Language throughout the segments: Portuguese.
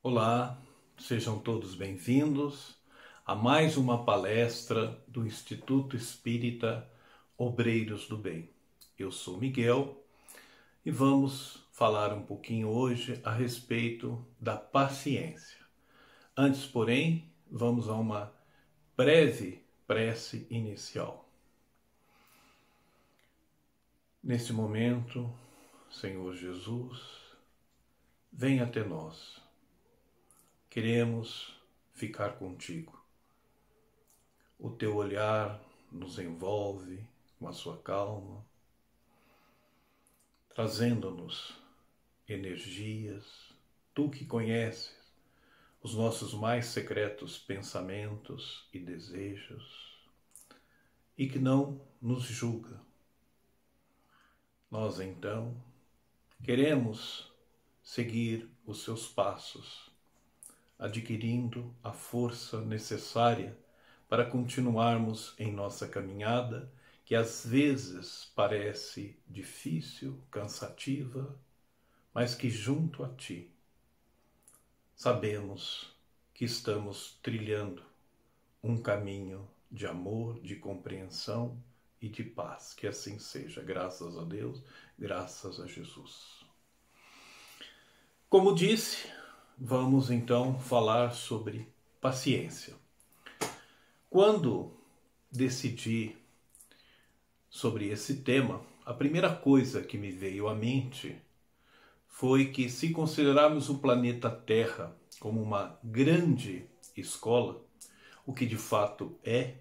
Olá, sejam todos bem-vindos a mais uma palestra do Instituto Espírita Obreiros do Bem. Eu sou Miguel e vamos falar um pouquinho hoje a respeito da paciência. Antes, porém, vamos a uma breve prece inicial. Neste momento, Senhor Jesus, venha até nós. Queremos ficar contigo. O teu olhar nos envolve com a sua calma, trazendo-nos energias, tu que conheces os nossos mais secretos pensamentos e desejos e que não nos julga. Nós, então, queremos seguir os seus passos, adquirindo a força necessária para continuarmos em nossa caminhada, que às vezes parece difícil, cansativa, mas que junto a Ti sabemos que estamos trilhando um caminho de amor, de compreensão e de paz. Que assim seja, graças a Deus, graças a Jesus. Como disse, vamos então falar sobre paciência. Quando decidi sobre esse tema, a primeira coisa que me veio à mente foi que, se considerarmos o planeta Terra como uma grande escola, o que de fato é,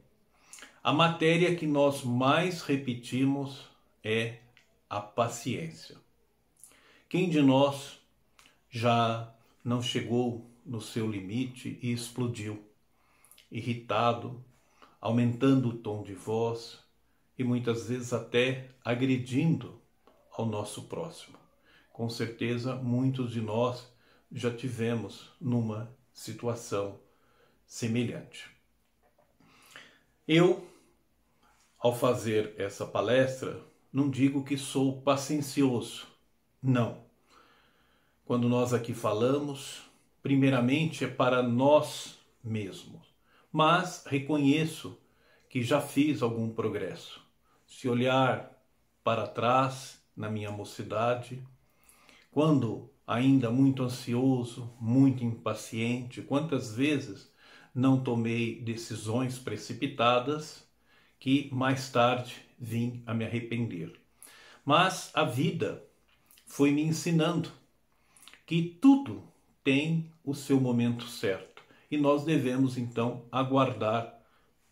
a matéria que nós mais repetimos é a paciência. Quem de nós já não chegou no seu limite e explodiu, irritado, aumentando o tom de voz e muitas vezes até agredindo ao nosso próximo? Com certeza, muitos de nós já tivemos numa situação semelhante. Eu, ao fazer essa palestra, não digo que sou paciencioso, não. Quando nós aqui falamos, primeiramente é para nós mesmos, mas reconheço que já fiz algum progresso. Se olhar para trás na minha mocidade, quando ainda muito ansioso, muito impaciente, quantas vezes não tomei decisões precipitadas que mais tarde vim a me arrepender. Mas a vida foi me ensinando que tudo tem o seu momento certo e nós devemos então aguardar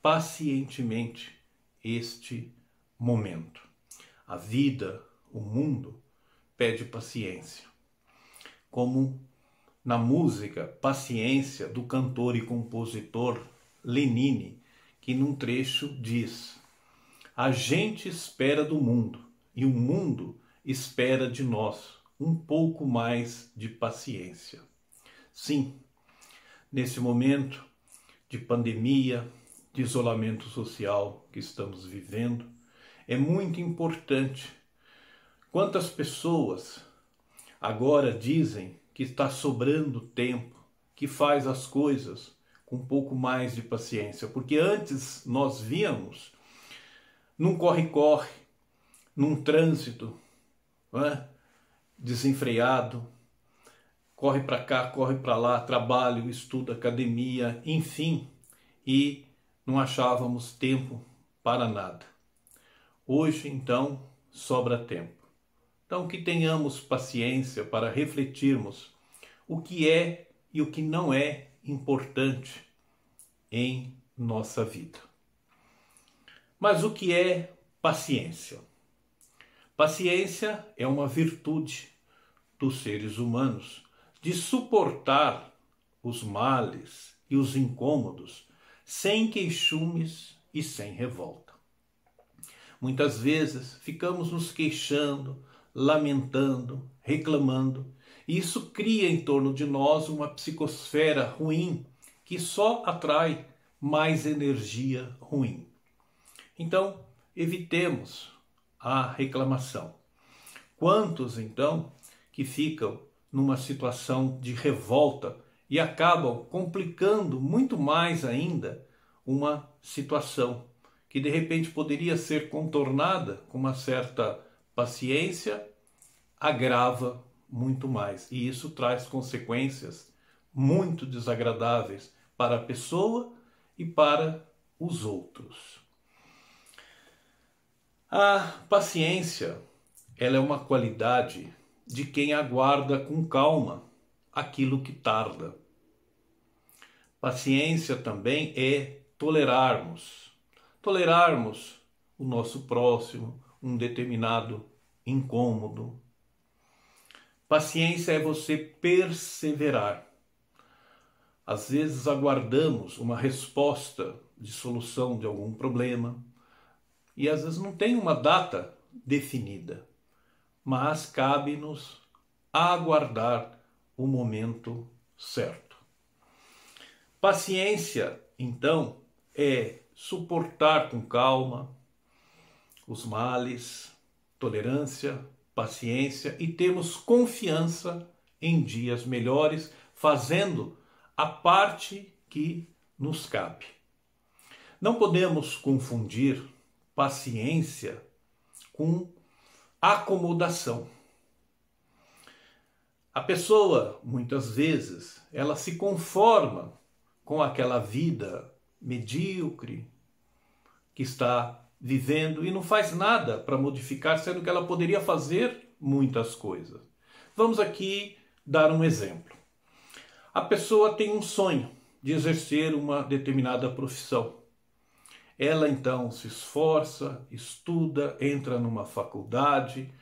pacientemente este momento. A vida, o mundo, pede paciência. Como na música Paciência, do cantor e compositor Lenine, que num trecho diz: a gente espera do mundo e o mundo espera de nós um pouco mais de paciência. Sim, nesse momento de pandemia, de isolamento social que estamos vivendo, é muito importante. Quantas pessoas agora dizem que está sobrando tempo, que faz as coisas com um pouco mais de paciência, porque antes nós víamos num corre-corre, num trânsito, não é? Desenfreado, corre para cá, corre para lá, trabalho, estudo, academia, enfim, e não achávamos tempo para nada. Hoje, então, sobra tempo. Então, que tenhamos paciência para refletirmos o que é e o que não é importante em nossa vida. Mas o que é paciência? Paciência é uma virtude dos seres humanos de suportar os males e os incômodos sem queixumes e sem revolta. Muitas vezes ficamos nos queixando, lamentando, reclamando, e isso cria em torno de nós uma psicosfera ruim que só atrai mais energia ruim. Então, evitemos a reclamação. Quantos, então, que ficam numa situação de revolta e acabam complicando muito mais ainda uma situação que de repente poderia ser contornada com uma certa paciência, agrava muito mais. E isso traz consequências muito desagradáveis para a pessoa e para os outros. A paciência, ela é uma qualidade de quem aguarda com calma aquilo que tarda. Paciência também é tolerarmos o nosso próximo, um determinado incômodo. Paciência é você perseverar. Às vezes aguardamos uma resposta de solução de algum problema e às vezes não tem uma data definida, mas cabe-nos aguardar o momento certo. Paciência, então, é suportar com calma os males, tolerância, paciência e termos confiança em dias melhores, fazendo a parte que nos cabe. Não podemos confundir paciência com acomodação. A pessoa, muitas vezes, ela se conforma com aquela vida medíocre que está vivendo e não faz nada para modificar, sendo que ela poderia fazer muitas coisas. Vamos aqui dar um exemplo. A pessoa tem um sonho de exercer uma determinada profissão. Ela então se esforça, estuda, entra numa faculdade,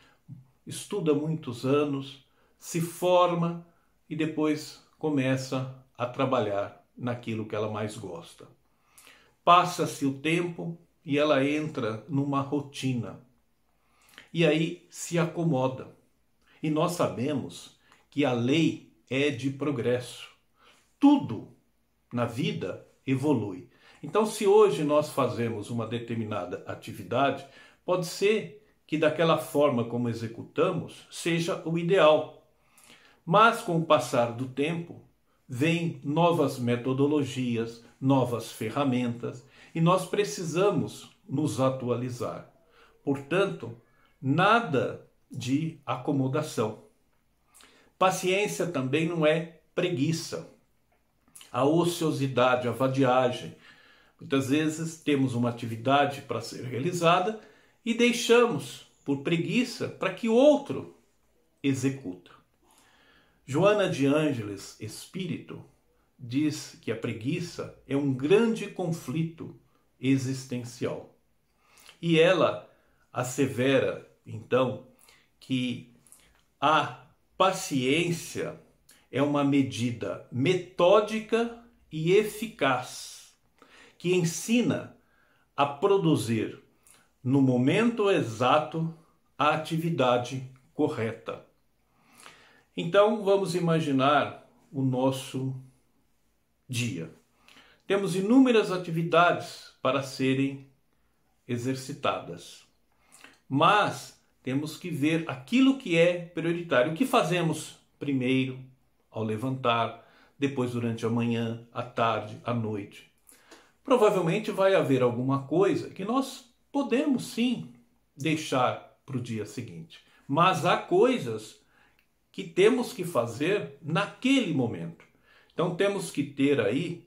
estuda muitos anos, se forma e depois começa a trabalhar naquilo que ela mais gosta. Passa-se o tempo e ela entra numa rotina. E aí se acomoda. E nós sabemos que a lei é de progresso. Tudo na vida evolui. Então, se hoje nós fazemos uma determinada atividade, pode ser que daquela forma como executamos seja o ideal. Mas com o passar do tempo, vêm novas metodologias, novas ferramentas e nós precisamos nos atualizar. Portanto, nada de acomodação. Paciência também não é preguiça. A ociosidade, a vadiagem. Muitas vezes temos uma atividade para ser realizada e deixamos por preguiça para que outro executa. Joana de Ângeles, espírito, diz que a preguiça é um grande conflito existencial. E ela assevera, então, que a paciência é uma medida metódica e eficaz, que ensina a produzir no momento exato a atividade correta. Então vamos imaginar o nosso dia. Temos inúmeras atividades para serem exercitadas, mas temos que ver aquilo que é prioritário. O que fazemos primeiro ao levantar, depois durante a manhã, à tarde, à noite. Provavelmente vai haver alguma coisa que nós podemos sim deixar para o dia seguinte, mas há coisas que temos que fazer naquele momento. Então temos que ter aí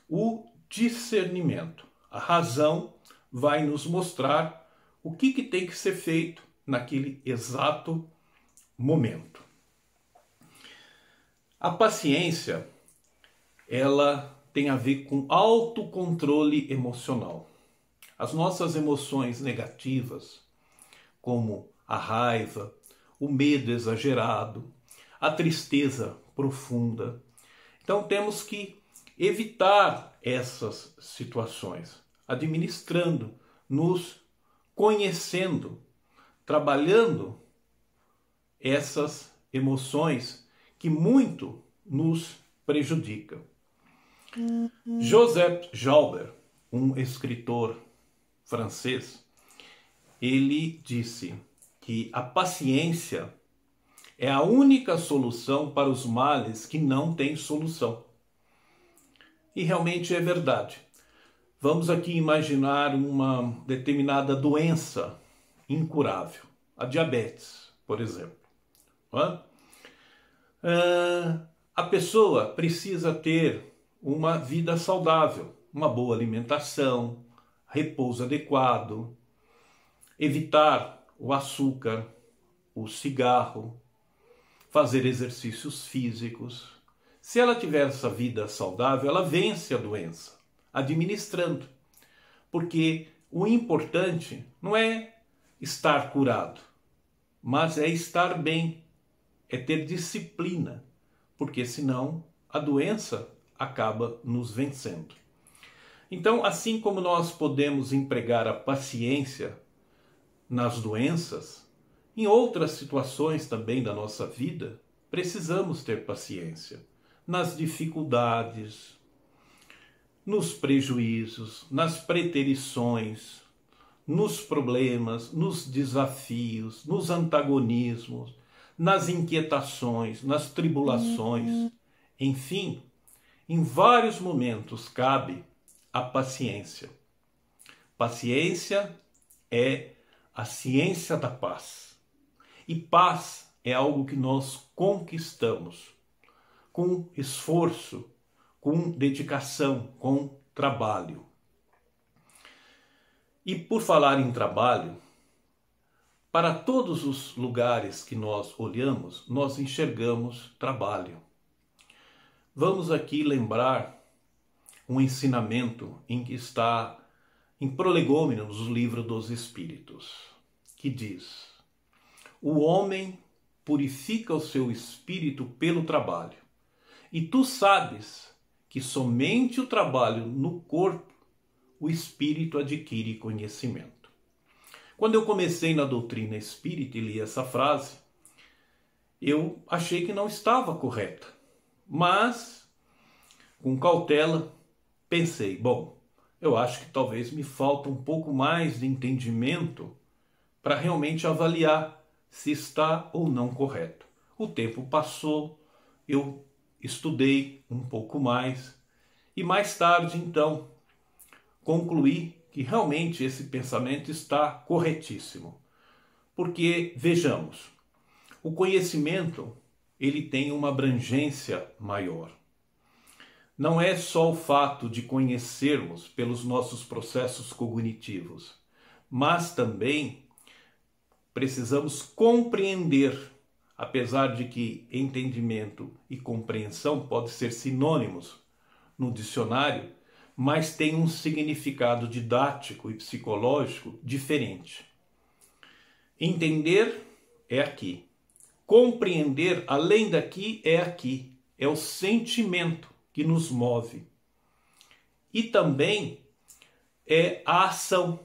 o discernimento. A razão vai nos mostrar o que tem que ser feito naquele exato momento. A paciência, ela tem a ver com autocontrole emocional. As nossas emoções negativas, como a raiva, o medo exagerado, a tristeza profunda. Então temos que evitar essas situações, administrando, nos conhecendo, trabalhando essas emoções que muito nos prejudicam. Joseph Joubert, um escritor francês, ele disse que a paciência É a única solução para os males que não têm solução. E realmente é verdade. Vamos aqui imaginar uma determinada doença incurável, a diabetes, por exemplo. A pessoa precisa ter uma vida saudável, uma boa alimentação, repouso adequado, evitar o açúcar, o cigarro, fazer exercícios físicos. Se ela tiver essa vida saudável, ela vence a doença, administrando. Porque o importante não é estar curado, mas é estar bem, é ter disciplina, porque senão a doença acaba nos vencendo. Então, assim como nós podemos empregar a paciência nas doenças, em outras situações também da nossa vida, precisamos ter paciência nas dificuldades, nos prejuízos, nas preterições, nos problemas, nos desafios, nos antagonismos, nas inquietações, nas tribulações, enfim, em vários momentos cabe a paciência. Paciência é a ciência da paz. E paz é algo que nós conquistamos com esforço, com dedicação, com trabalho. E por falar em trabalho, para todos os lugares que nós olhamos, nós enxergamos trabalho. Vamos aqui lembrar um ensinamento em que está em Prolegômenos, o livro dos Espíritos, que diz: o homem purifica o seu espírito pelo trabalho, e tu sabes que somente o trabalho no corpo o espírito adquire conhecimento. Quando eu comecei na doutrina espírita e li essa frase, eu achei que não estava correta, mas com cautela pensei, bom, eu acho que talvez me falta um pouco mais de entendimento para realmente avaliar se está ou não correto. O tempo passou, eu estudei um pouco mais e mais tarde, então, concluí que realmente esse pensamento está corretíssimo. Porque, vejamos, o conhecimento ele tem uma abrangência maior. Não é só o fato de conhecermos pelos nossos processos cognitivos, mas também precisamos compreender, apesar de que entendimento e compreensão podem ser sinônimos no dicionário, mas tem um significado didático e psicológico diferente. Entender é aqui. Compreender, além daqui, é aqui. É o sentimento que nos move. E também é a ação.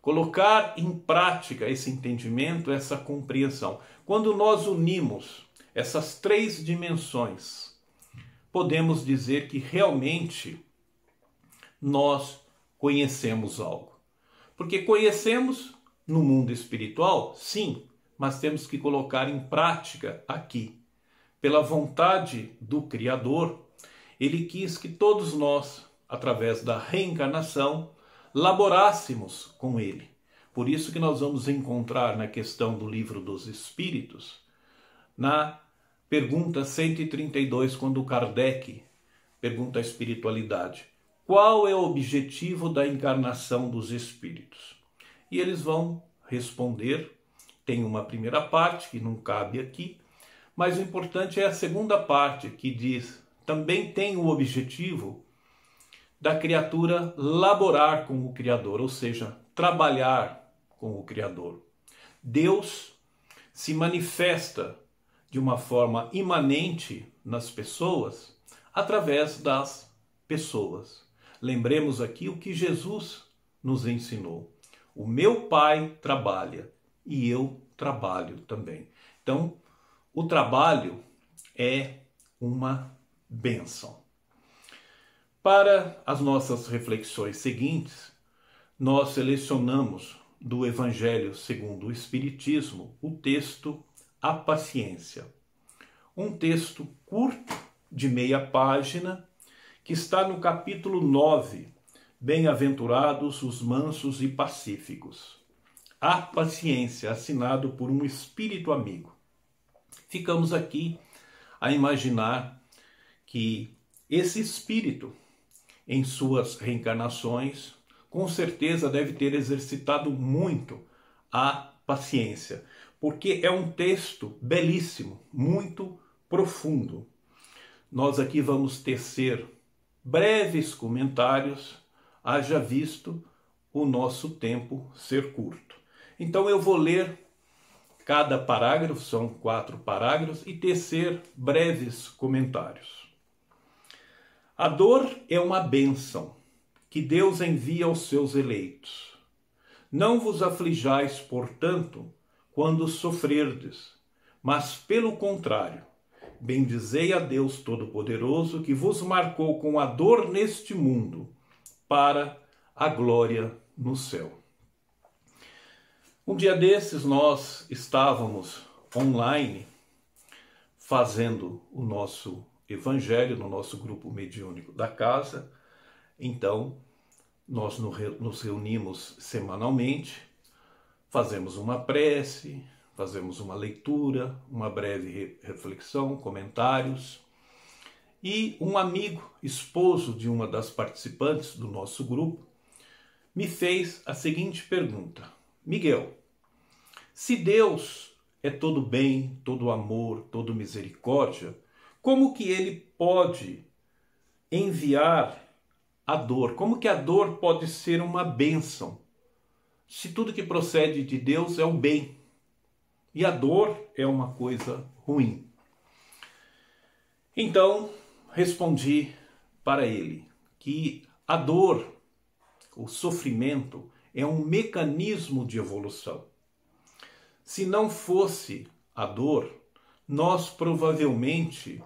Colocar em prática esse entendimento, essa compreensão. Quando nós unimos essas três dimensões, podemos dizer que realmente nós conhecemos algo. Porque conhecemos no mundo espiritual, sim, mas temos que colocar em prática aqui. Pela vontade do Criador, ele quis que todos nós, através da reencarnação, laborássemos com ele. Por isso que nós vamos encontrar na questão do Livro dos Espíritos, na pergunta 132, quando Kardec pergunta à espiritualidade: qual é o objetivo da encarnação dos espíritos? E eles vão responder. Tem uma primeira parte que não cabe aqui, mas o importante é a segunda parte, que diz: também tem o objetivo da criatura laborar com o Criador, ou seja, trabalhar com o Criador. Deus se manifesta de uma forma imanente nas pessoas através das pessoas. Lembremos aqui o que Jesus nos ensinou: o meu Pai trabalha e eu trabalho também. Então, o trabalho é uma bênção. Para as nossas reflexões seguintes, nós selecionamos do Evangelho segundo o Espiritismo o texto a paciência. Um texto curto, de meia página, que está no capítulo 9, Bem-aventurados os mansos e pacíficos. A paciência, assinado por um espírito amigo. Ficamos aqui a imaginar que esse espírito, em suas reencarnações, com certeza deve ter exercitado muito a paciência, porque é um texto belíssimo, muito profundo. Nós aqui vamos tecer breves comentários, haja visto o nosso tempo ser curto. Então eu vou ler cada parágrafo, são 4 parágrafos, e tecer breves comentários. A dor é uma bênção que Deus envia aos seus eleitos. Não vos aflijais, portanto, quando sofrerdes, mas pelo contrário, bendizei a Deus Todo-Poderoso que vos marcou com a dor neste mundo para a glória no céu. Um dia desses nós estávamos online fazendo o nosso evangelho no nosso grupo mediúnico da casa. Então nós nos reunimos semanalmente, fazemos uma prece, fazemos uma leitura, uma breve reflexão, comentários. E um amigo, esposo de uma das participantes do nosso grupo, me fez a seguinte pergunta: Miguel, se Deus é todo bem, todo amor, todo misericórdia, como que ele pode enviar a dor? Como que a dor pode ser uma bênção? Se tudo que procede de Deus é o bem e a dor é uma coisa ruim. Então, respondi para ele que a dor, o sofrimento, é um mecanismo de evolução. Se não fosse a dor, nós provavelmente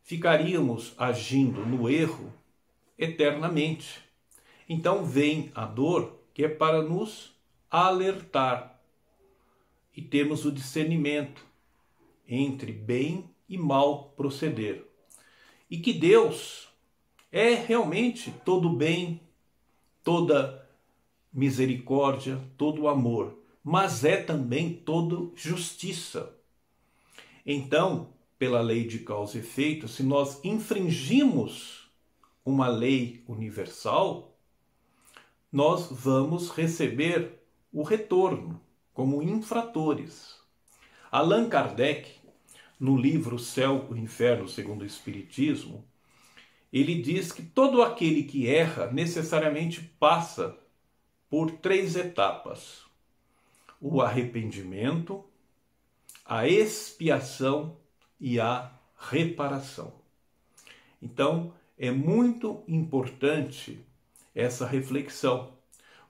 ficaríamos agindo no erro eternamente. Então vem a dor, que é para nos alertar e termos o discernimento entre bem e mal proceder. E que Deus é realmente todo bem, toda misericórdia, todo amor, mas é também todo justiça. Então, pela lei de causa e efeito, se nós infringimos uma lei universal, nós vamos receber o retorno como infratores. Allan Kardec, no livro Céu e Inferno segundo o Espiritismo, ele diz que todo aquele que erra necessariamente passa por 3 etapas: o arrependimento, a expiação e a reparação. Então, é muito importante essa reflexão,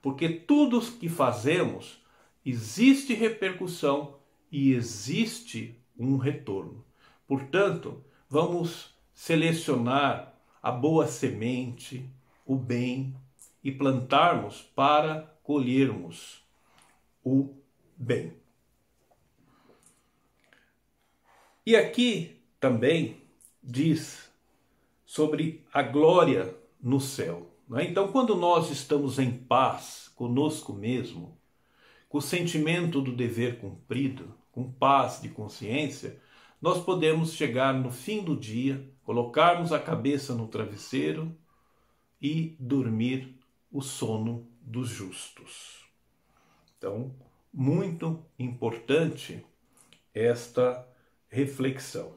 porque tudo que fazemos existe repercussão e existe um retorno. Portanto, vamos selecionar a boa semente, o bem, e plantarmos para colhermos o bem. E aqui também diz sobre a glória no céu. Então, quando nós estamos em paz conosco mesmo, com o sentimento do dever cumprido, com paz de consciência, nós podemos chegar no fim do dia, colocarmos a cabeça no travesseiro e dormir o sono dos justos. Então, muito importante esta reflexão.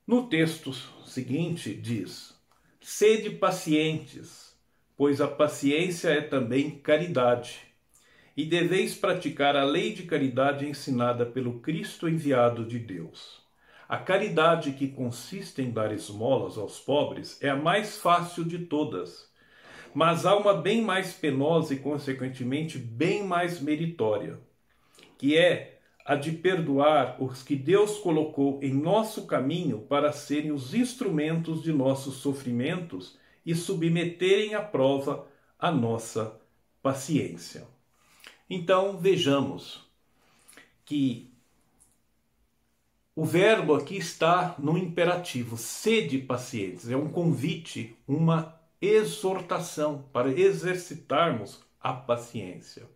No texto seguinte diz: sede pacientes, pois a paciência é também caridade, e deveis praticar a lei de caridade ensinada pelo Cristo enviado de Deus. A caridade, que consiste em dar esmolas aos pobres, é a mais fácil de todas, mas há uma bem mais penosa e, consequentemente, bem mais meritória, que é a de perdoar os que Deus colocou em nosso caminho para serem os instrumentos de nossos sofrimentos e submeterem à prova a nossa paciência. Então, vejamos que o verbo aqui está no imperativo, sede pacientes. É um convite, uma exortação para exercitarmos a paciência.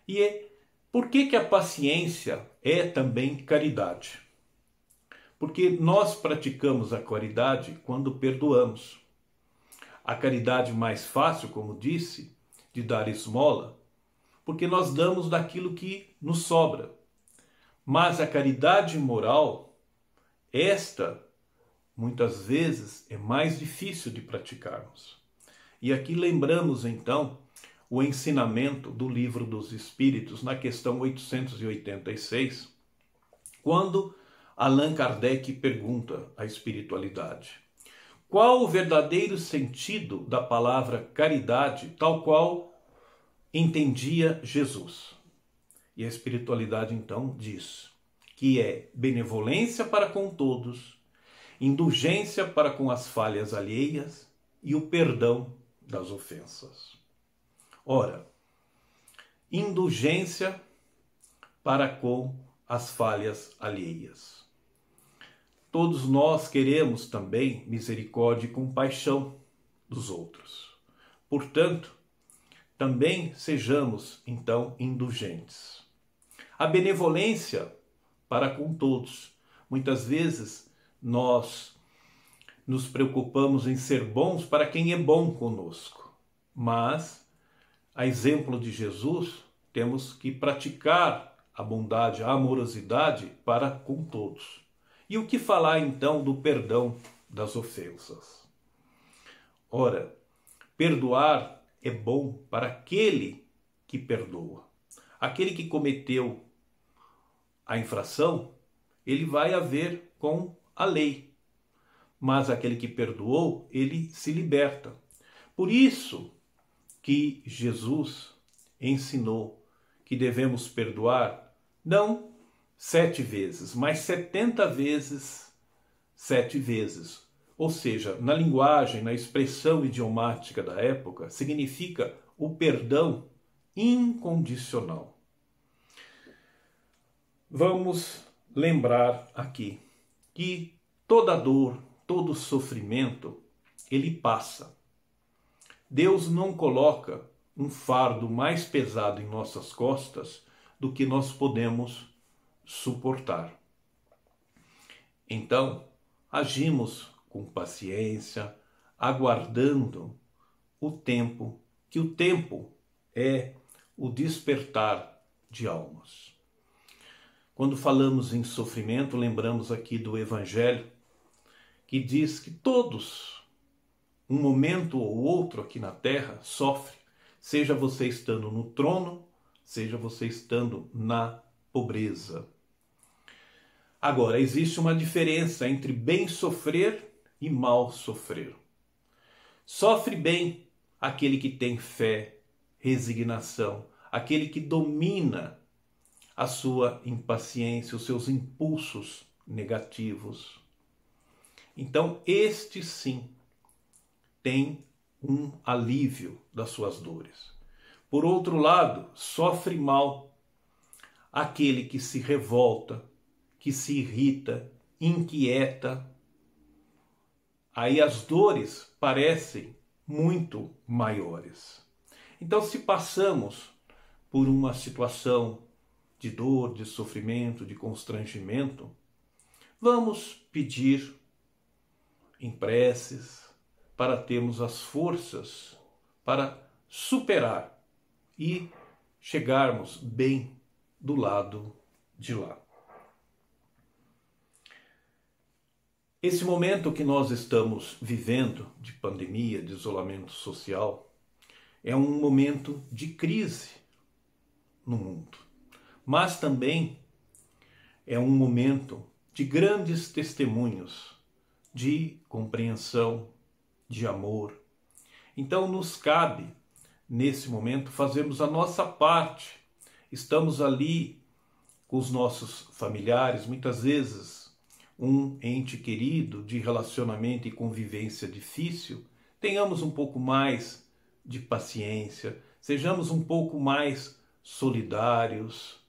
E por que a paciência é também caridade? Porque nós praticamos a caridade quando perdoamos. A caridade mais fácil, como disse, de dar esmola, porque nós damos daquilo que nos sobra. Mas a caridade moral, esta, muitas vezes, é mais difícil de praticarmos. E aqui lembramos, então, o ensinamento do Livro dos Espíritos, na questão 886, quando Allan Kardec pergunta à espiritualidade: qual o verdadeiro sentido da palavra caridade, tal qual entendia Jesus? E a espiritualidade então diz que é benevolência para com todos, indulgência para com as falhas alheias e o perdão das ofensas. Ora, indulgência para com as falhas alheias. Todos nós queremos também misericórdia e compaixão dos outros. Portanto, também sejamos, então, indulgentes. A benevolência para com todos. Muitas vezes nós nos preocupamos em ser bons para quem é bom conosco. Mas, a exemplo de Jesus, temos que praticar a bondade, a amorosidade para com todos. E o que falar então do perdão das ofensas? Ora, perdoar é bom para aquele que perdoa. Aquele que cometeu a infração, ele vai haver com a lei. Mas aquele que perdoou, ele se liberta. Por isso que Jesus ensinou que devemos perdoar não 7 vezes, mas 70 vezes 7 vezes. Ou seja, na linguagem, na expressão idiomática da época, significa o perdão incondicional. Vamos lembrar aqui que toda dor, todo sofrimento, ele passa. Deus não coloca um fardo mais pesado em nossas costas do que nós podemos suportar. Então, agimos com paciência, aguardando o tempo, que o tempo é o despertar de almas. Quando falamos em sofrimento, lembramos aqui do Evangelho, que diz que todos, um momento ou outro aqui na Terra, sofrem, seja você estando no trono, seja você estando na pobreza. Agora, existe uma diferença entre bem sofrer e mal sofrer. Sofre bem aquele que tem fé, resignação, aquele que domina a sua impaciência, os seus impulsos negativos. Então, este sim tem um alívio das suas dores. Por outro lado, sofre mal aquele que se revolta, que se irrita, inquieta. Aí as dores parecem muito maiores. Então, se passamos por uma situação de dor, de sofrimento, de constrangimento, vamos pedir em preces para termos as forças para superar e chegarmos bem do lado de lá. Esse momento que nós estamos vivendo de pandemia, de isolamento social, é um momento de crise no mundo, mas também é um momento de grandes testemunhos de compreensão, de amor. Então nos cabe, nesse momento, fazermos a nossa parte. Estamos ali com os nossos familiares, muitas vezes um ente querido de relacionamento e convivência difícil. Tenhamos um pouco mais de paciência, sejamos um pouco mais solidários,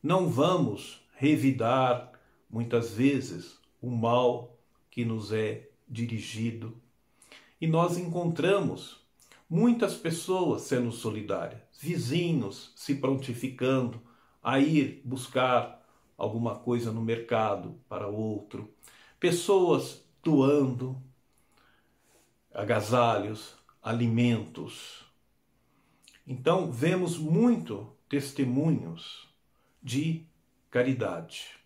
não vamos revidar, muitas vezes, o mal que nos é dirigido. E nós encontramos muitas pessoas sendo solidárias, vizinhos se prontificando a ir buscar alguma coisa no mercado para outro, pessoas doando agasalhos, alimentos. Então, vemos muito testemunhos de caridade.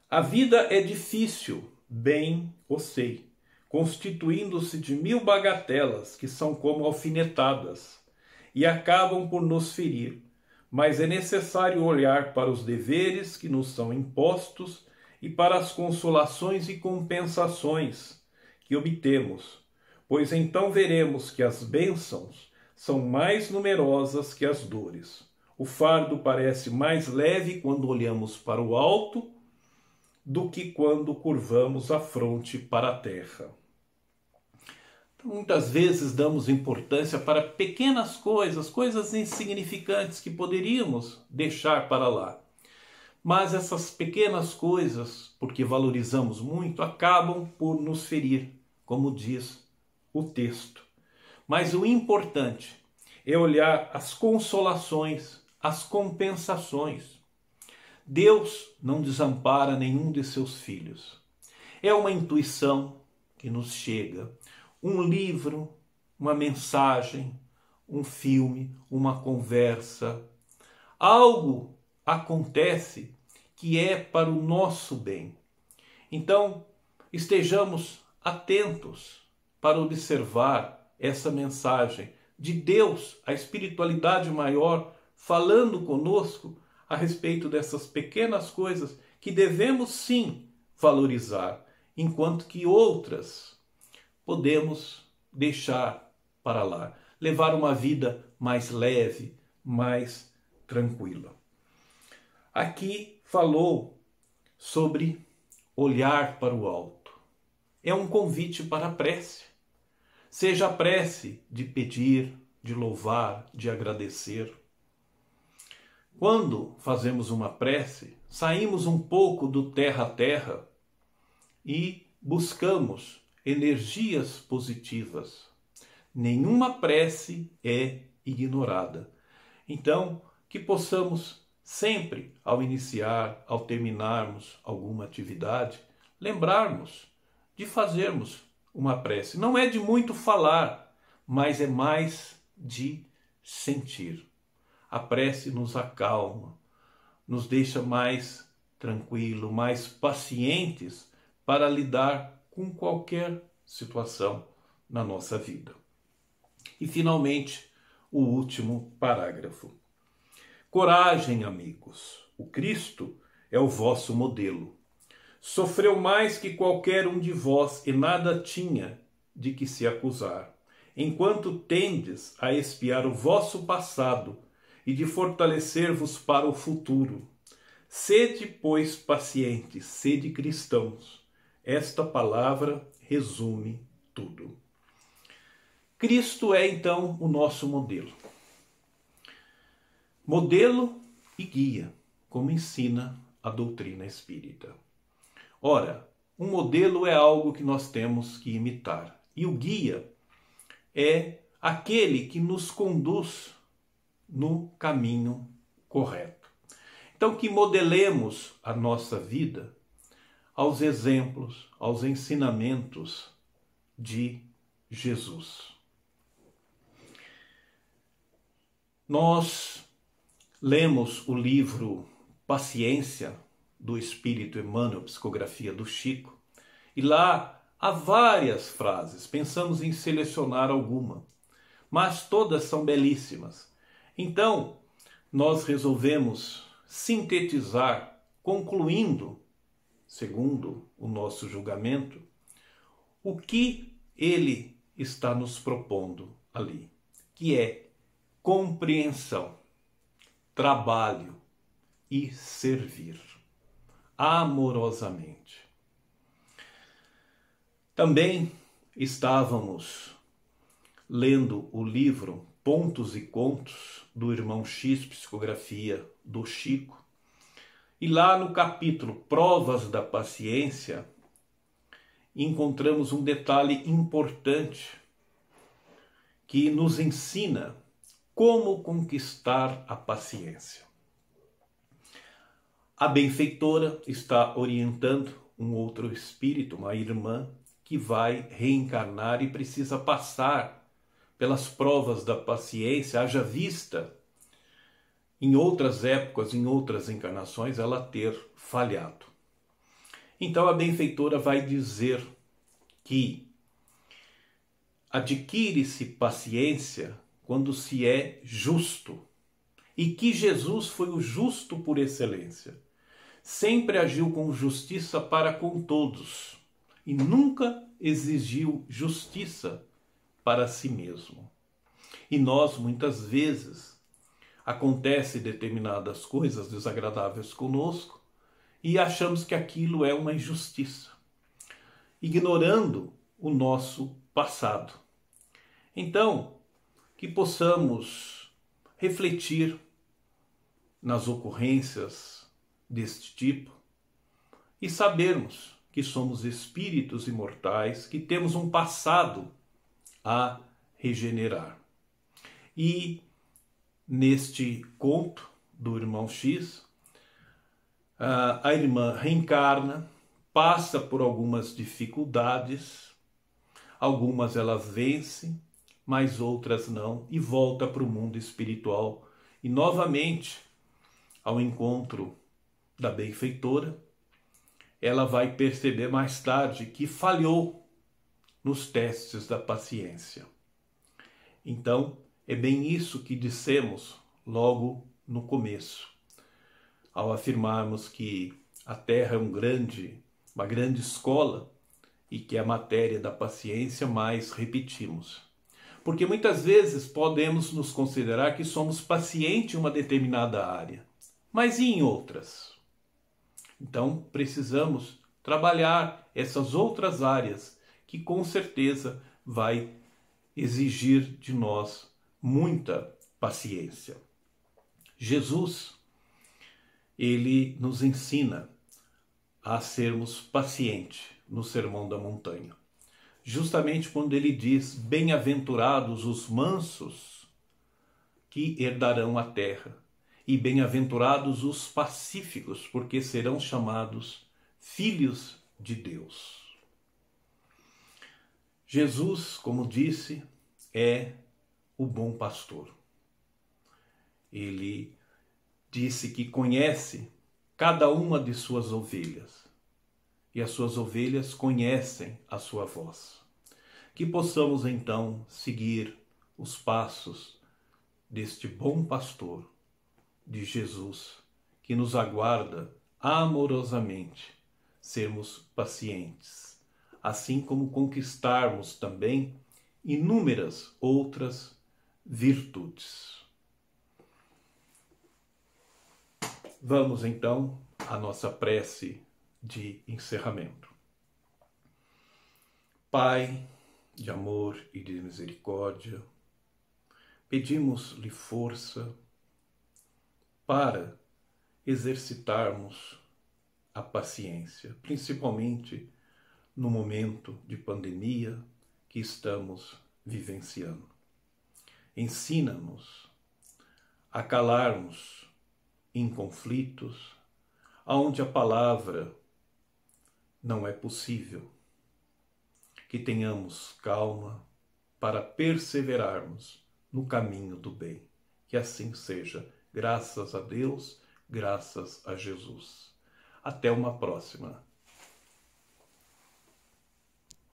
A vida é difícil, bem o sei, constituindo-se de 1000 bagatelas que são como alfinetadas e acabam por nos ferir, mas é necessário olhar para os deveres que nos são impostos e para as consolações e compensações que obtemos, pois então veremos que as bênçãos são mais numerosas que as dores. O fardo parece mais leve quando olhamos para o alto do que quando curvamos a fronte para a terra. Então, muitas vezes damos importância para pequenas coisas, coisas insignificantes que poderíamos deixar para lá. Mas essas pequenas coisas, porque valorizamos muito, acabam por nos ferir, como diz o texto. Mas o importante é olhar as consolações, as compensações. Deus não desampara nenhum de seus filhos. É uma intuição que nos chega, um livro, uma mensagem, um filme, uma conversa. Algo acontece que é para o nosso bem. Então, estejamos atentos para observar essa mensagem de Deus, a espiritualidade maior, falando conosco a respeito dessas pequenas coisas que devemos sim valorizar, enquanto que outras podemos deixar para lá, levar uma vida mais leve, mais tranquila. Aqui falou sobre olhar para o alto. É um convite para a prece. Seja a prece de pedir, de louvar, de agradecer. Quando fazemos uma prece, saímos um pouco do terra a terra e buscamos energias positivas. Nenhuma prece é ignorada. Então, que possamos sempre, ao iniciar, ao terminarmos alguma atividade, lembrarmos de fazermos uma prece. Não é de muito falar, mas é mais de sentir. A prece nos acalma, nos deixa mais tranquilo, mais pacientes para lidar com qualquer situação na nossa vida. E finalmente, o último parágrafo. Coragem, amigos. O Cristo é o vosso modelo. Sofreu mais que qualquer um de vós e nada tinha de que se acusar, enquanto tendes a expiar o vosso passado e de fortalecer-vos para o futuro. Sede, pois, pacientes, sede cristãos. Esta palavra resume tudo. Cristo é, então, o nosso modelo. Modelo e guia, como ensina a doutrina espírita. Ora, um modelo é algo que nós temos que imitar. E o guia é aquele que nos conduz no caminho correto. Então, que modelemos a nossa vida aos exemplos, aos ensinamentos de Jesus. Nós lemos o livro Paciência, do Espírito Emmanuel, psicografia do Chico, e lá há várias frases, pensamos em selecionar alguma, mas todas são belíssimas. Então, nós resolvemos sintetizar, concluindo, segundo o nosso julgamento, o que ele está nos propondo ali, que é compreensão, trabalho e servir amorosamente. Também estávamos lendo o livro Pontos e Contos, do irmão X, psicografia do Chico. E lá no capítulo Provas da Paciência, encontramos um detalhe importante que nos ensina como conquistar a paciência. A benfeitora está orientando um outro espírito, uma irmã, que vai reencarnar e precisa passar pelas provas da paciência, haja vista em outras épocas, em outras encarnações, ela ter falhado. Então a benfeitora vai dizer que adquire-se paciência quando se é justo, e que Jesus foi o justo por excelência. Sempre agiu com justiça para com todos e nunca exigiu justiça para si mesmo. E nós, muitas vezes, acontecem determinadas coisas desagradáveis conosco e achamos que aquilo é uma injustiça, ignorando o nosso passado. Então, que possamos refletir nas ocorrências deste tipo e sabermos que somos espíritos imortais, que temos um passado a regenerar. E neste conto do irmão X, a irmã reencarna, passa por algumas dificuldades, algumas ela vence, mas outras não, e volta para o mundo espiritual. E novamente, ao encontro da benfeitora, ela vai perceber mais tarde que falhou nos testes da paciência. Então, é bem isso que dissemos logo no começo, ao afirmarmos que a Terra é uma grande escola e que é a matéria da paciência mais repetimos. Porque muitas vezes podemos nos considerar que somos pacientes em uma determinada área, mas e em outras? Então, precisamos trabalhar essas outras áreas que com certeza vai exigir de nós muita paciência. Jesus, ele nos ensina a sermos pacientes no Sermão da Montanha. Justamente quando ele diz: bem-aventurados os mansos, que herdarão a terra, e bem-aventurados os pacíficos, porque serão chamados filhos de Deus. Jesus, como disse, é o bom pastor. Ele disse que conhece cada uma de suas ovelhas, e as suas ovelhas conhecem a sua voz. Que possamos então seguir os passos deste bom pastor, de Jesus, que nos aguarda amorosamente sermos pacientes, assim como conquistarmos também inúmeras outras virtudes. Vamos então à nossa prece de encerramento. Pai de amor e de misericórdia, pedimos-lhe força para exercitarmos a paciência, principalmente no momento de pandemia que estamos vivenciando. Ensina-nos a calarmos em conflitos onde a palavra não é possível. Que tenhamos calma para perseverarmos no caminho do bem. Que assim seja. Graças a Deus, graças a Jesus. Até uma próxima.